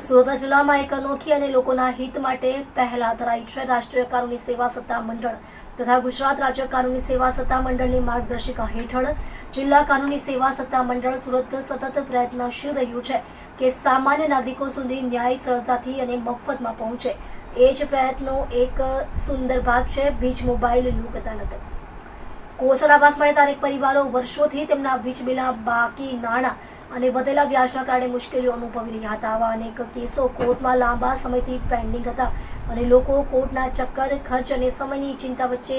સુરત જિલ્લામાં એક અનોખી અને લોકોના હિત માટે પહેલ હાથ ધરાઈ છે. રાષ્ટ્રીય કાનૂની સેવા સત્તા મંડળ તથા ગુજરાત રાજ્ય કાનૂની સેવા સત્તા મંડળની માર્ગદર્શિકા હેઠળ જિલ્લા કાનૂની સેવા સત્તા મંડળ સુરત સતત પ્રયત્નશીલ રહ્યું છે કે સામાન્ય નાગરિકો સુધી ન્યાય સરળતાથી અને મફતમાં પહોંચે. એ જ પ્રયત્નનો એક સુંદર ભાગ છે વીજ મોબાઈલ લોક અદાલત. કોસળ આવાસ મળે અનેક પરિવારો વર્ષોથી તેમના વીજ બિલના બાકી નાણાં અને વધેલા વ્યાજના કારણે મુશ્કેલીઓ અનુભવી રહ્યા હતા. આવા અનેક કેસો કોર્ટમાં લાંબા સમયથી પેન્ડિંગ હતા અને લોકો કોર્ટના ચક્કર, ખર્ચ અને સમયની ચિંતા વચ્ચે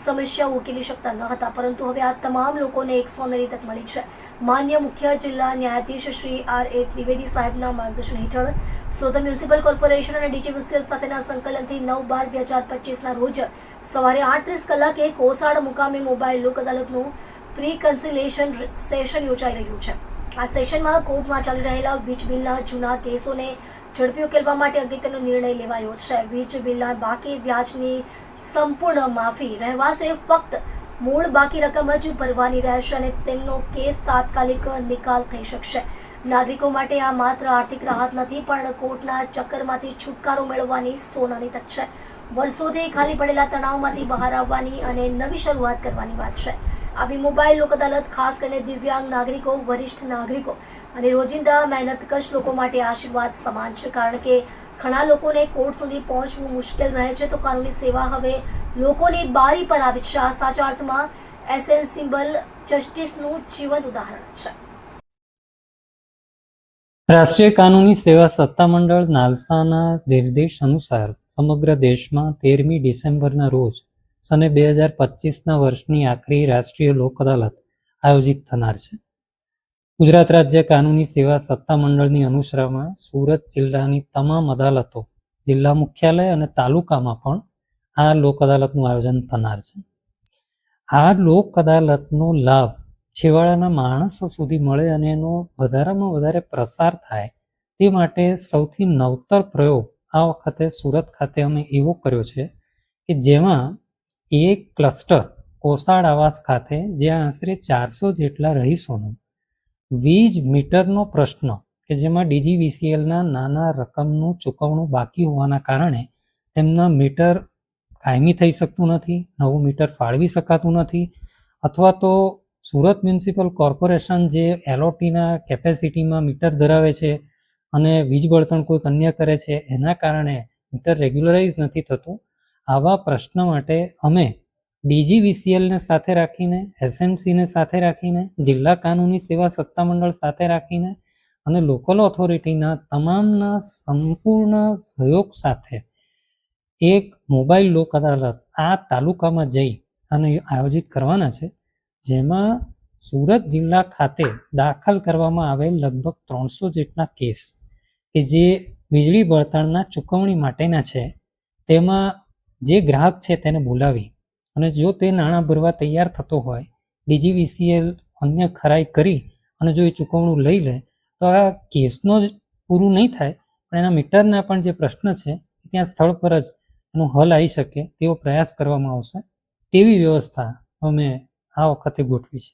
સમસ્યાઓ ઉકેલી શકતા ન હતા. પરંતુ હવે આ તમામ લોકોને એક સોનેરી તક મળી છે. માન્ય મુખ્ય જિલ્લા ન્યાયાધીશ શ્રી R.A. ત્રિવેદી સાહેબના માર્ગદર્શન હેઠળ સુરત મ્યુનિસિપલ કોર્પોરેશન અને DGVCL સાથેના સંકલનથી 9/12/2025ના રોજ સવારે 8:30 કલાકે કોસાડ મુકામે મોબાઈલ લોક અદાલતનું પ્રી કન્સિલેશન સેશન યોજાઈ રહ્યું છે. આ સેશનમાં કોર્ટમાં ચાલી રહેલા વીજ બિલના જૂના કેસોને ઝડપી ઉકેલવા માટે અગત્યનો નિર્ણય લેવાયો છે. વીજ બિલના બાકી વ્યાજની સંપૂર્ણ માફી રહેવાશે. ફક્ત મૂળ બાકી રકમ જ ભરવાની રહેશે અને તેમનો કેસ તાત્કાલિક નિકાલ થઈ શકશે. નાગરિકો માટે આ માત્ર આર્થિક રાહત નથી, પણ કોર્ટના ચક્કરમાંથી છુટકારો મેળવવાની સોનાની તક છે. વર્ષોથી ખાલી પડેલા તણાવમાંથી બહાર આવવાની અને નવી શરૂઆત કરવાની વાત છે. આવી મોબાઈલ લોક અદાલત ખાસ કરીને દિવ્યાંગ નાગરિકો, વરિષ્ઠ નાગરિકો અને રોજિંદા મહેનતકશ લોકો માટે આશીર્વાદ સમાન છે. કારણ કે ઘણા લોકોને કોર્ટ સુધી પહોંચવું મુશ્કેલ રહે છે, તો કાનૂની સેવા હવે લોકોની બારી પર આવી છે. આ સાચા અર્થમાં એસેન્સિબલ જસ્ટિસનું જીવંત ઉદાહરણ છે. રાષ્ટ્રીય કાનૂની સેવા સત્તામંડળ નાલસાના નિર્દેશ અનુસાર સમગ્ર દેશમાં 13મી ડિસેમ્બરના રોજ સને 2025ના વર્ષની આખરી રાષ્ટ્રીય લોક અદાલત આયોજિત થનાર છે. ગુજરાત રાજ્ય કાનૂની સેવા સત્તામંડળની અનુસરામાં સુરત જિલ્લાની તમામ અદાલતો, જિલ્લા મુખ્યાલય અને તાલુકામાં પણ આ લોક અદાલતનું આયોજન થનાર છે. આ લોક અદાલતનો લાભ છેવાડાના માણસો સુધી મળે અને એનો વધારેમાં વધારે પ્રસાર થાય તે માટે સૌથી નવતર પ્રયોગ આ વખતે સુરત ખાતે અમે એવો કર્યો છે કે જેમાં એક ક્લસ્ટર કોસાડ આવાસ ખાતે જ્યાં આશરે 400 જેટલા રહીશોનો વીજ મીટરનો પ્રશ્ન કે જેમાં DGVCLના નાના રકમનું ચૂકવણું બાકી હોવાના કારણે તેમના મીટર કાયમી થઈ શકતું નથી, નવું મીટર ફાળવી શકાતું નથી, અથવા તો સુરત મ્યુનિસિપલ કોર્પોરેશન જે LOTના કેપેસિટીમાં મીટર ધરાવે છે અને વીજ બળતણ કોઈક અન્ય કરે છે એના કારણે મીટર રેગ્યુલરાઇઝ નથી થતું. આવા પ્રશ્ન માટે અમે DGVCLને સાથે રાખીને, SMCને સાથે રાખીને, જિલ્લા કાનૂની સેવા સત્તામંડળ સાથે રાખીને અને લોકલ ઓથોરિટીના તમામના સંપૂર્ણ સહયોગ સાથે એક મોબાઈલ લોક અદાલત આ તાલુકામાં જઈ અને આયોજિત કરવાના છે, જેમાં સુરત જિલ્લા ખાતે દાખલ કરવામાં આવેલ લગભગ 300 જેટલા કેસ કે જે વીજળી બળતણના ચૂકવણી માટેના છે, તેમાં જે ગ્રાહક છે તેને બોલાવી અને જો તે નાણાં ભરવા તૈયાર થતો હોય, DGVCL અન્ય ખરાઈ કરી અને જો એ ચૂકવણું લઈ લે તો આ કેસનો જ પૂરું નહીં થાય, પણ એના મીટરના પણ જે પ્રશ્ન છે ત્યાં સ્થળ પર જ એનો હલ આવી શકે તેવો પ્રયાસ કરવામાં આવશે. તેવી વ્યવસ્થા અમે આ વખતે ગોઠવી છે.